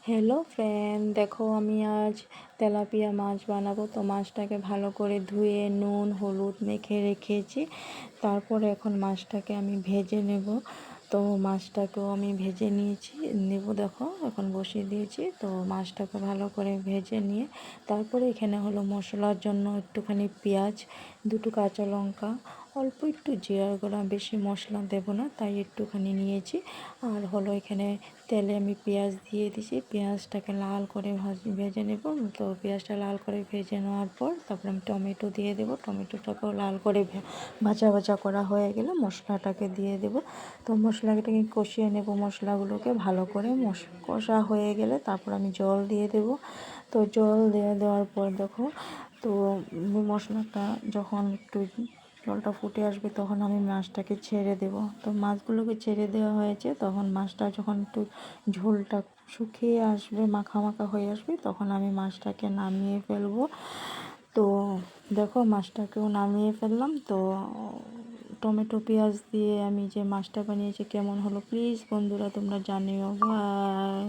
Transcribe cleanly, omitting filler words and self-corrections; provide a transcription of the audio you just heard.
Hello friend, দেখো আমি আজ তেলাপিয়া মাছ বানাবো। তো মাছটাকে ভালো করে ধুয়ে নুন হলুদ মেখে রেখেছি। তারপরে এখন মাছটাকে আমি ভেজে নেব। তো মাছটাকেও আমি ভেজে নেব। দেখো এখন বসিয়ে দিয়েছি। তো মাছটাকে ভালো করে ভেজে নিয়ে তারপরে এখানে হলো মশলার জন্য একটুখানি পেঁয়াজ, দুটো কাঁচা লঙ্কা, অল্প একটু জিরার গুঁড়া, বেশি মশলা দেব না তাই একটুখানি নিয়েছি। আর হলো এখানে তেলে আমি পেঁয়াজ দিয়ে দিয়েছি। পেঁয়াজটাকে লাল করে ভেজে নেব। তো পেঁয়াজটা লাল করে ভেজে নেওয়ার পর তারপর আমি টমেটো দিয়ে দেবো। টমেটোটাকেও লাল করে ভাজা ভাজা করা হয়ে গেলে মশলাটাকে দিয়ে দেব। তো মশলাটাকে কষিয়ে নেব। মশলাগুলোকে ভালো করে কষা হয়ে গেলে তারপর আমি জল দিয়ে দেব। তো জল দিয়ে দেওয়ার পর দেখো, তো মশলাটা যখন একটু জলটা ফুটে আসবে তখন আমি মাছটাকে ছেড়ে দেব। তো মাছগুলোকে ছেড়ে দেওয়া হয়েছে। তখন মাছটা যখন একটু ঝোলটা শুকিয়ে আসবে, মাখা মাখা হয়ে আসবে, তখন আমি মাছটাকে নামিয়ে ফেলবো। তো দেখো মাছটাকেও নামিয়ে ফেললাম। তো টমেটো পেঁয়াজ দিয়ে আমি যে মাছটা বানিয়েছি কেমন হলো প্লিজ বন্ধুরা তোমরা জানিও। বাই।